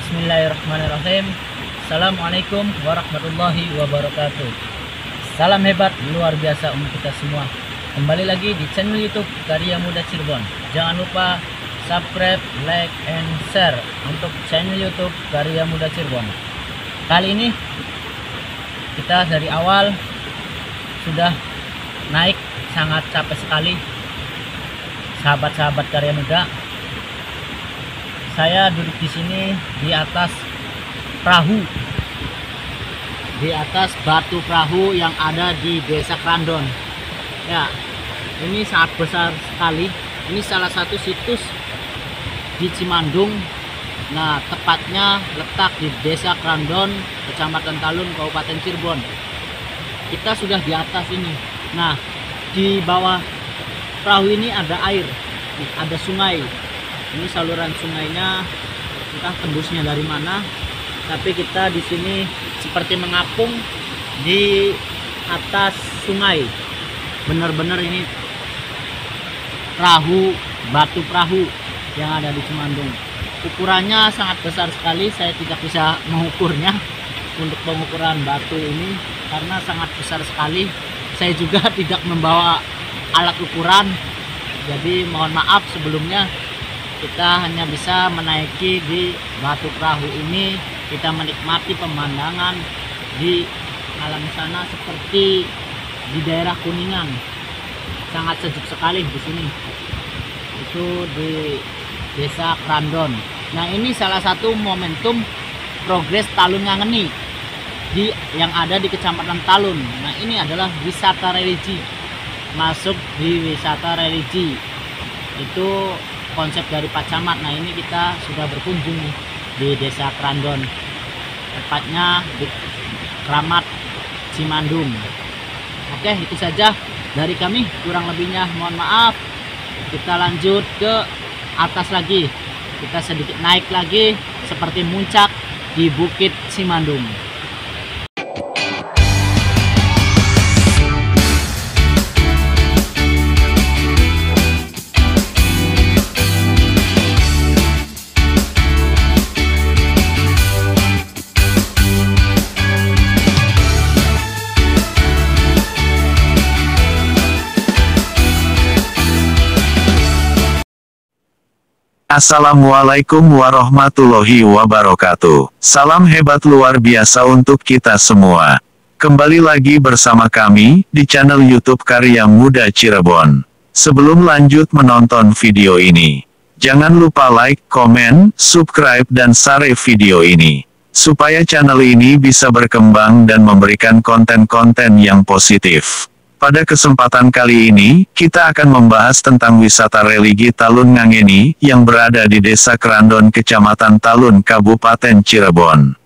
Bismillahirrahmanirrahim. Assalamualaikum warahmatullahi wabarakatuh. Salam hebat luar biasa untuk kita semua. Kembali lagi di channel YouTube Karya Muda Cirebon. Jangan lupa subscribe, like, and share untuk channel YouTube Karya Muda Cirebon. Kali ini kita dari awal sudah naik, sangat capek sekali sahabat-sahabat Karya Muda. Saya duduk di sini di atas perahu, di atas batu perahu yang ada di Desa Krandon. Ya, ini sangat besar sekali. Ini salah satu situs di Cimandung. Nah, tepatnya letak di Desa Krandon, Kecamatan Talun, Kabupaten Cirebon. Kita sudah di atas ini. Nah, di bawah perahu ini ada air, ada sungai. Ini saluran sungainya, entah tembusnya dari mana, tapi kita di sini seperti mengapung di atas sungai. Benar-benar ini perahu, batu perahu yang ada di Cimandung. Ukurannya sangat besar sekali, saya tidak bisa mengukurnya untuk pengukuran batu ini karena sangat besar sekali. Saya juga tidak membawa alat ukuran, jadi mohon maaf sebelumnya. Kita hanya bisa menaiki di batu perahu ini. Kita menikmati pemandangan di alam sana seperti di daerah Kuningan. Sangat sejuk sekali di sini. Itu di Desa Krandon. Nah, ini salah satu momentum progres Talun Ngangeni yang ada di Kecamatan Talun. Nah, ini adalah wisata religi. Masuk di wisata religi. Itu konsep dari Pak Camat. Nah, ini kita sudah berkunjung di Desa Krandon, tepatnya di Kramat Cimandung. Oke, itu saja dari kami, kurang lebihnya mohon maaf. Kita lanjut ke atas lagi, kita sedikit naik lagi seperti muncak di Bukit Cimandung. Assalamualaikum warahmatullahi wabarakatuh. Salam hebat luar biasa untuk kita semua. Kembali lagi bersama kami di channel YouTube Karya Muda Cirebon. Sebelum lanjut menonton video ini, jangan lupa like, komen, subscribe, dan share video ini, supaya channel ini bisa berkembang dan memberikan konten-konten yang positif. Pada kesempatan kali ini, kita akan membahas tentang wisata religi Talun Ngangeni, yang berada di Desa Krandon, Kecamatan Talun, Kabupaten Cirebon.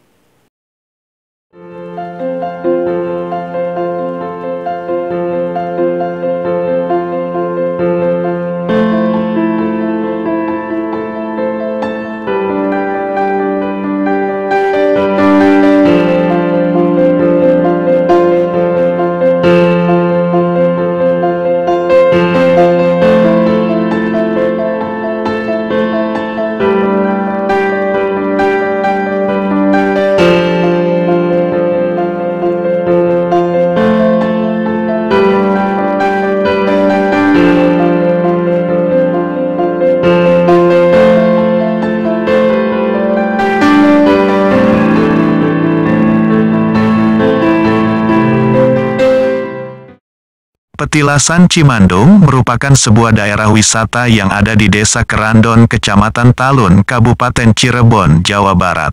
Petilasan Cimandung merupakan sebuah daerah wisata yang ada di Desa Krandon, Kecamatan Talun, Kabupaten Cirebon, Jawa Barat.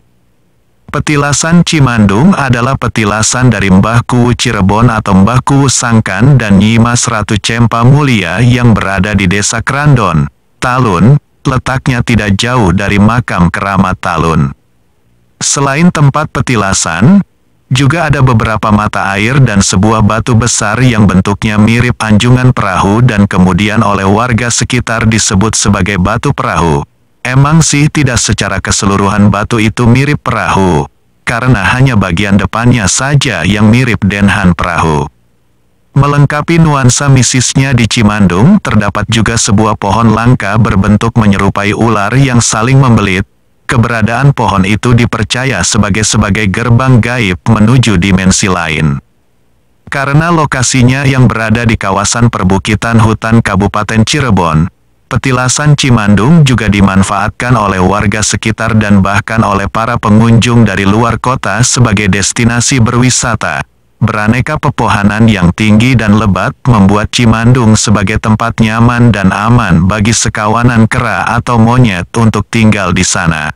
Petilasan Cimandung adalah petilasan dari Mbah Kuwu Cirebon atau Mbah Kuwu Sangkan dan Nyi Mas Ratu Cempa Mulia yang berada di Desa Krandon, Talun, letaknya tidak jauh dari makam keramat Talun. Selain tempat petilasan, juga ada beberapa mata air dan sebuah batu besar yang bentuknya mirip anjungan perahu dan kemudian oleh warga sekitar disebut sebagai batu perahu. Emang sih tidak secara keseluruhan batu itu mirip perahu, karena hanya bagian depannya saja yang mirip denhan perahu. Melengkapi nuansa mistisnya di Cimandung, terdapat juga sebuah pohon langka berbentuk menyerupai ular yang saling membelit, keberadaan pohon itu dipercaya sebagai gerbang gaib menuju dimensi lain. Karena lokasinya yang berada di kawasan perbukitan hutan Kabupaten Cirebon, petilasan Cimandung juga dimanfaatkan oleh warga sekitar dan bahkan oleh para pengunjung dari luar kota sebagai destinasi berwisata. Beraneka pepohonan yang tinggi dan lebat membuat Cimandung sebagai tempat nyaman dan aman bagi sekawanan kera atau monyet untuk tinggal di sana.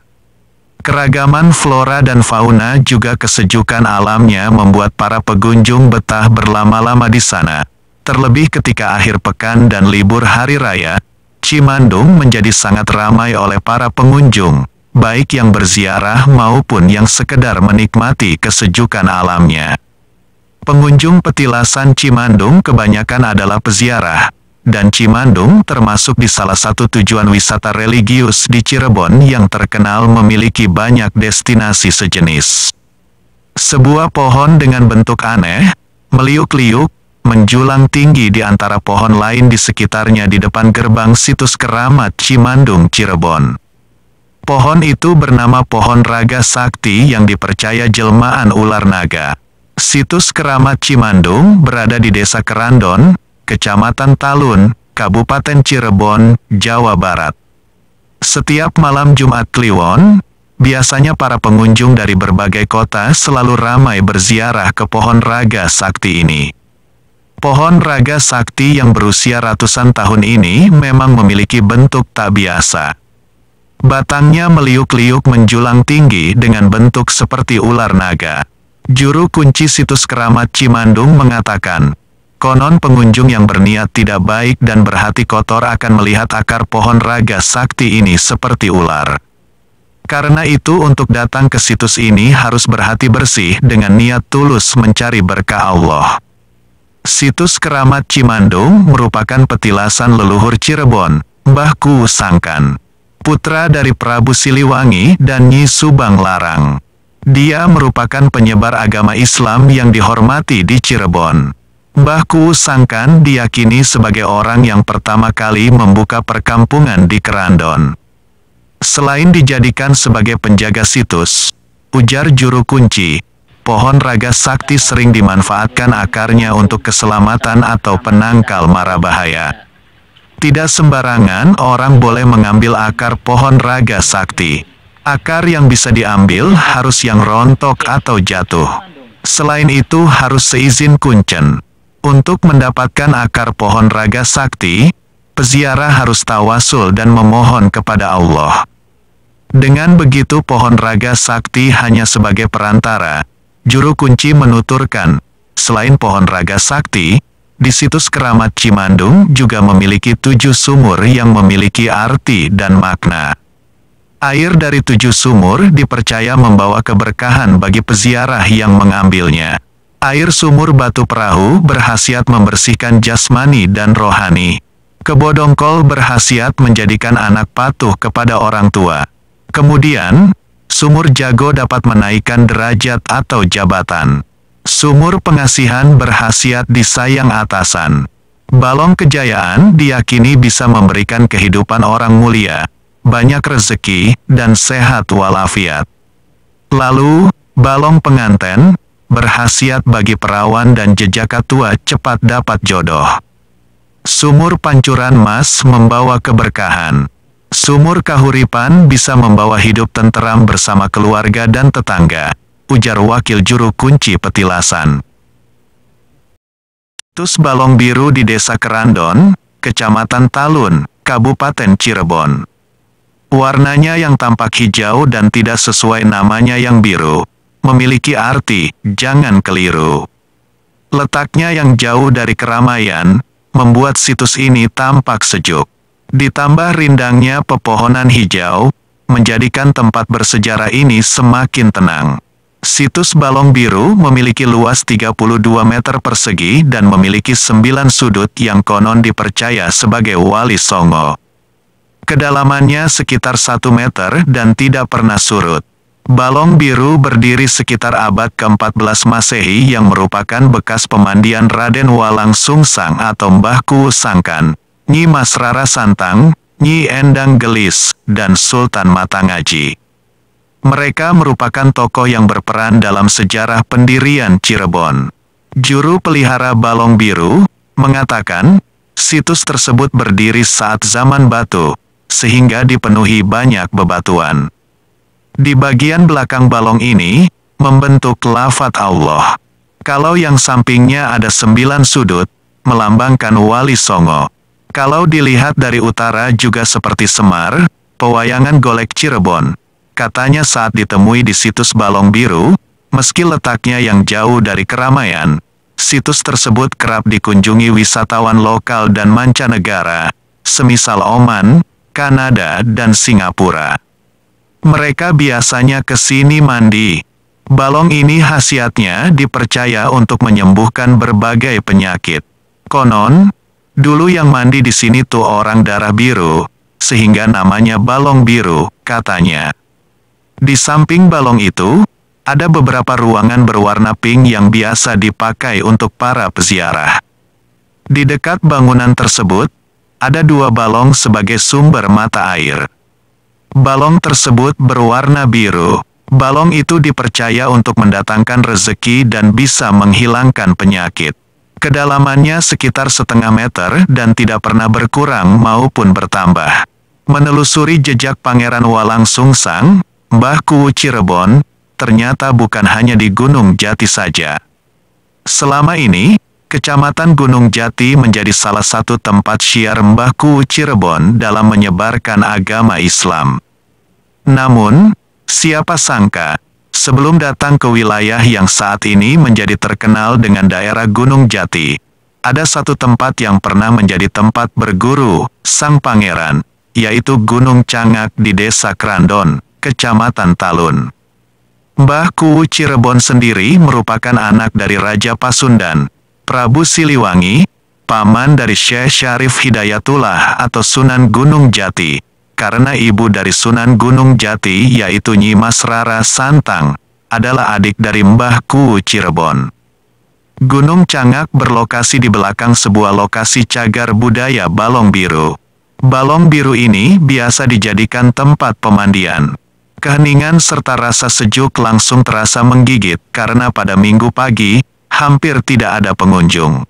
Keragaman flora dan fauna juga kesejukan alamnya membuat para pengunjung betah berlama-lama di sana. Terlebih ketika akhir pekan dan libur hari raya, Cimandung menjadi sangat ramai oleh para pengunjung, baik yang berziarah maupun yang sekedar menikmati kesejukan alamnya. Pengunjung petilasan Cimandung kebanyakan adalah peziarah, dan Cimandung termasuk di salah satu tujuan wisata religius di Cirebon yang terkenal memiliki banyak destinasi sejenis. Sebuah pohon dengan bentuk aneh, meliuk-liuk, menjulang tinggi di antara pohon lain di sekitarnya di depan gerbang situs keramat Cimandung, Cirebon. Pohon itu bernama Pohon Raga Sakti yang dipercaya jelmaan ular naga. Situs keramat Cimandung berada di Desa Kerandon, Kecamatan Talun, Kabupaten Cirebon, Jawa Barat. Setiap malam Jumat Kliwon, biasanya para pengunjung dari berbagai kota selalu ramai berziarah ke Pohon Raga Sakti ini. Pohon Raga Sakti yang berusia ratusan tahun ini memang memiliki bentuk tak biasa. Batangnya meliuk-liuk menjulang tinggi dengan bentuk seperti ular naga. Juru kunci situs keramat Cimandung mengatakan, konon pengunjung yang berniat tidak baik dan berhati kotor akan melihat akar pohon Raga Sakti ini seperti ular. Karena itu untuk datang ke situs ini harus berhati bersih dengan niat tulus mencari berkah Allah. Situs keramat Cimandung merupakan petilasan leluhur Cirebon, Mbah Ku Sangkan, putra dari Prabu Siliwangi dan Nyi Subang Larang. Dia merupakan penyebar agama Islam yang dihormati di Cirebon. Mbah Ku Sangkan diyakini sebagai orang yang pertama kali membuka perkampungan di Kerandon. Selain dijadikan sebagai penjaga situs, ujar juru kunci, pohon Raga Sakti sering dimanfaatkan akarnya untuk keselamatan atau penangkal mara bahaya. Tidak sembarangan orang boleh mengambil akar pohon Raga Sakti. Akar yang bisa diambil harus yang rontok atau jatuh. Selain itu harus seizin kuncen. Untuk mendapatkan akar pohon Raga Sakti, peziarah harus tawasul dan memohon kepada Allah. Dengan begitu pohon Raga Sakti hanya sebagai perantara. Juru kunci menuturkan, selain pohon Raga Sakti, di situs keramat Cimandung juga memiliki 7 sumur yang memiliki arti dan makna. Air dari 7 sumur dipercaya membawa keberkahan bagi peziarah yang mengambilnya. Air sumur Batu Perahu berkhasiat membersihkan jasmani dan rohani. Kebodongkol berkhasiat menjadikan anak patuh kepada orang tua. Kemudian, sumur Jago dapat menaikkan derajat atau jabatan. Sumur Pengasihan berkhasiat disayang atasan. Balong Kejayaan diyakini bisa memberikan kehidupan orang mulia, banyak rezeki, dan sehat walafiat. Lalu, Balong Penganten berkhasiat bagi perawan dan jejaka tua cepat dapat jodoh. Sumur Pancuran Mas membawa keberkahan. Sumur Kahuripan bisa membawa hidup tenteram bersama keluarga dan tetangga, ujar wakil juru kunci petilasan. Situs Balong Biru di Desa Kerandon, Kecamatan Talun, Kabupaten Cirebon. Warnanya yang tampak hijau dan tidak sesuai namanya yang biru, memiliki arti, jangan keliru. Letaknya yang jauh dari keramaian, membuat situs ini tampak sejuk. Ditambah rindangnya pepohonan hijau, menjadikan tempat bersejarah ini semakin tenang. Situs Balong Biru memiliki luas 32 meter persegi dan memiliki 9 sudut yang konon dipercaya sebagai wali songo. Kedalamannya sekitar 1 meter dan tidak pernah surut. Balong Biru berdiri sekitar abad ke-14 Masehi yang merupakan bekas pemandian Raden Walang Sungsang atau Mbah Ku Sangkan, Nyi Mas Rara Santang, Nyi Endang Gelis, dan Sultan Matangaji. Mereka merupakan tokoh yang berperan dalam sejarah pendirian Cirebon. Juru pelihara Balong Biru mengatakan, situs tersebut berdiri saat zaman batu, sehingga dipenuhi banyak bebatuan. Di bagian belakang balong ini, membentuk lafadz Allah. Kalau yang sampingnya ada 9 sudut, melambangkan Wali Songo. Kalau dilihat dari utara juga seperti Semar, pewayangan golek Cirebon. Katanya saat ditemui di situs Balong Biru, meski letaknya yang jauh dari keramaian, situs tersebut kerap dikunjungi wisatawan lokal dan mancanegara, semisal Oman, Kanada, dan Singapura. Mereka biasanya ke sini mandi. Balong ini khasiatnya dipercaya untuk menyembuhkan berbagai penyakit. Konon, dulu yang mandi di sini tuh orang darah biru, sehingga namanya Balong Biru, katanya. Di samping balong itu, ada beberapa ruangan berwarna pink yang biasa dipakai untuk para peziarah. Di dekat bangunan tersebut, ada 2 balong sebagai sumber mata air. Balong tersebut berwarna biru. Balong itu dipercaya untuk mendatangkan rezeki dan bisa menghilangkan penyakit. Kedalamannya sekitar 0,5 meter dan tidak pernah berkurang maupun bertambah. Menelusuri jejak Pangeran Walang Sungsang, Mbah Kuwu Cirebon, ternyata bukan hanya di Gunung Jati saja. Selama ini, Kecamatan Gunung Jati menjadi salah satu tempat syiar Mbah Kuwu Cirebon dalam menyebarkan agama Islam. Namun, siapa sangka, sebelum datang ke wilayah yang saat ini menjadi terkenal dengan daerah Gunung Jati, ada satu tempat yang pernah menjadi tempat berguru Sang Pangeran, yaitu Gunung Cangak di Desa Kerandon, Kecamatan Talun. Mbah Kuwu Cirebon sendiri merupakan anak dari Raja Pasundan, Prabu Siliwangi, paman dari Syekh Syarif Hidayatullah atau Sunan Gunung Jati, karena ibu dari Sunan Gunung Jati yaitu Nyi Mas Rara Santang, adalah adik dari Mbah Kuwu Cirebon. Gunung Cangak berlokasi di belakang sebuah lokasi cagar budaya Balong Biru. Balong Biru ini biasa dijadikan tempat pemandian. Keheningan serta rasa sejuk langsung terasa menggigit karena pada Minggu pagi, hampir tidak ada pengunjung.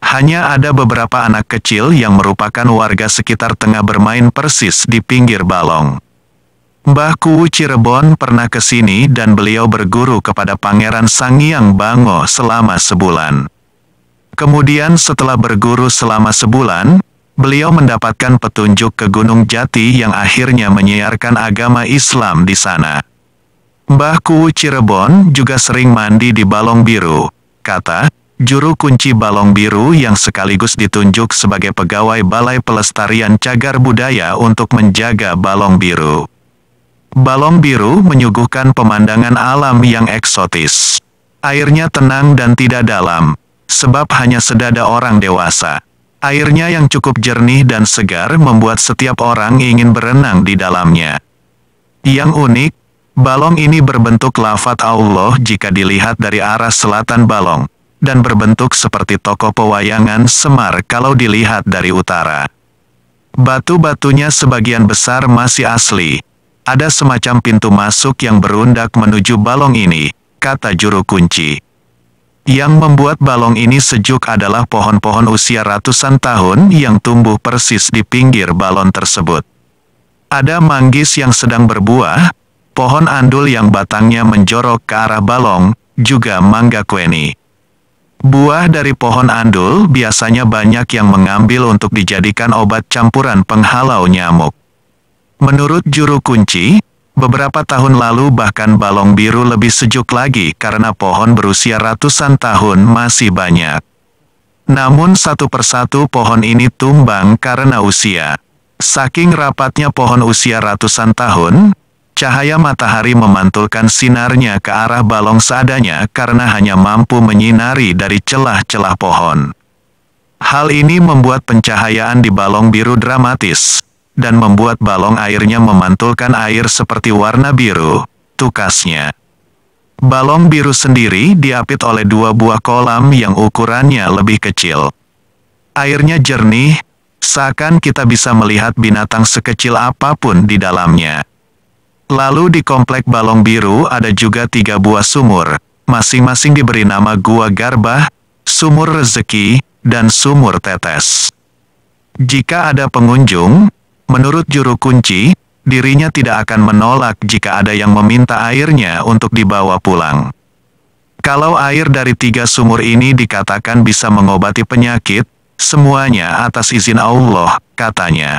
Hanya ada beberapa anak kecil yang merupakan warga sekitar tengah bermain persis di pinggir balong. Mbah Kuwu Cirebon pernah ke sini dan beliau berguru kepada Pangeran Sangiang Bango selama sebulan. Kemudian setelah berguru selama sebulan, beliau mendapatkan petunjuk ke Gunung Jati yang akhirnya menyiarkan agama Islam di sana. Mbah Kuwu Cirebon juga sering mandi di Balong Biru, kata juru kunci Balong Biru yang sekaligus ditunjuk sebagai pegawai Balai Pelestarian Cagar Budaya untuk menjaga Balong Biru. Balong Biru menyuguhkan pemandangan alam yang eksotis. Airnya tenang dan tidak dalam, sebab hanya sedada orang dewasa. Airnya yang cukup jernih dan segar membuat setiap orang ingin berenang di dalamnya. Yang unik, balong ini berbentuk lafadz Allah jika dilihat dari arah selatan balong, dan berbentuk seperti tokoh pewayangan Semar kalau dilihat dari utara. Batu-batunya sebagian besar masih asli. Ada semacam pintu masuk yang berundak menuju balong ini, kata juru kunci. Yang membuat balong ini sejuk adalah pohon-pohon usia ratusan tahun yang tumbuh persis di pinggir balon tersebut. Ada manggis yang sedang berbuah, pohon andul yang batangnya menjorok ke arah balong, juga mangga kueni. Buah dari pohon andul biasanya banyak yang mengambil untuk dijadikan obat campuran penghalau nyamuk. Menurut juru kunci, beberapa tahun lalu bahkan Balong Biru lebih sejuk lagi karena pohon berusia ratusan tahun masih banyak. Namun satu persatu pohon ini tumbang karena usia. Saking rapatnya pohon usia ratusan tahun, cahaya matahari memantulkan sinarnya ke arah balong seadanya karena hanya mampu menyinari dari celah-celah pohon. Hal ini membuat pencahayaan di Balong Biru dramatis, dan membuat balong airnya memantulkan air seperti warna biru, tukasnya. Balong Biru sendiri diapit oleh 2 buah kolam yang ukurannya lebih kecil. Airnya jernih, seakan kita bisa melihat binatang sekecil apapun di dalamnya. Lalu di komplek Balong Biru ada juga 3 buah sumur, masing-masing diberi nama Gua Garbah, Sumur Rezeki, dan Sumur Tetes. Jika ada pengunjung, menurut juru kunci, dirinya tidak akan menolak jika ada yang meminta airnya untuk dibawa pulang. Kalau air dari 3 sumur ini dikatakan bisa mengobati penyakit, semuanya atas izin Allah, katanya.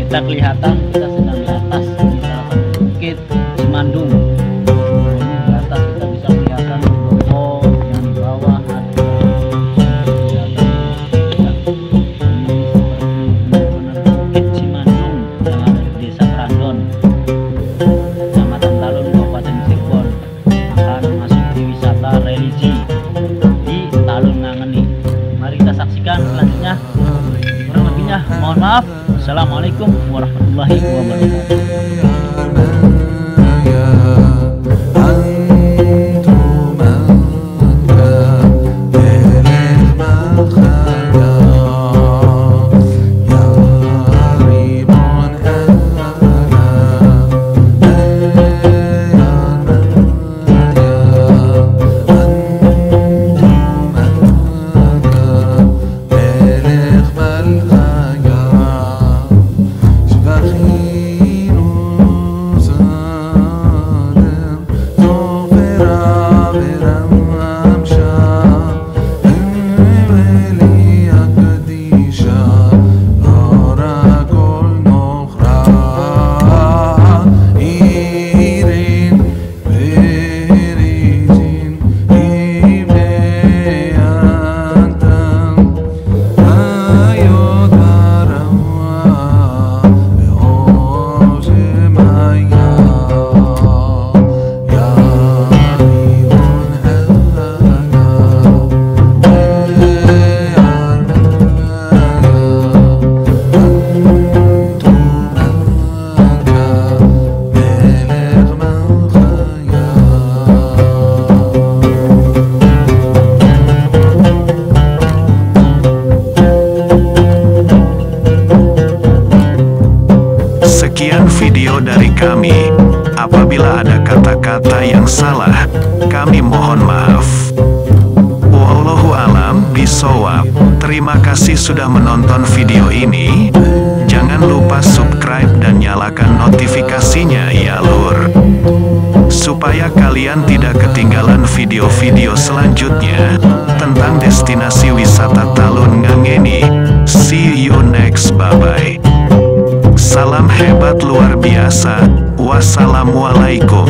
Kita kelihatan kita sedang di atas di salah satu bukit Cimandung. Di atas kita bisa kelihatan toko yang di bawah ada bukit Cimandung yang ada di Desa Kerandon, Kecamatan Talun, Kabupaten Cirebon. Akan masuk di wisata religi di Talun Ngangeni. Mari kita saksikan selanjutnya. Kurang lebihnya mohon maaf. Assalamualaikum warahmatullahi wabarakatuh. Sekian video dari kami. Apabila ada kata-kata yang salah, kami mohon maaf. Wallahu alam bishawab. Terima kasih sudah menonton video ini. Jangan lupa subscribe dan nyalakan notifikasinya ya lur, supaya kalian tidak ketinggalan video-video selanjutnya tentang destinasi wisata Talun Ngangeni. See you next, bye-bye. Salam hebat luar biasa. Wassalamualaikum.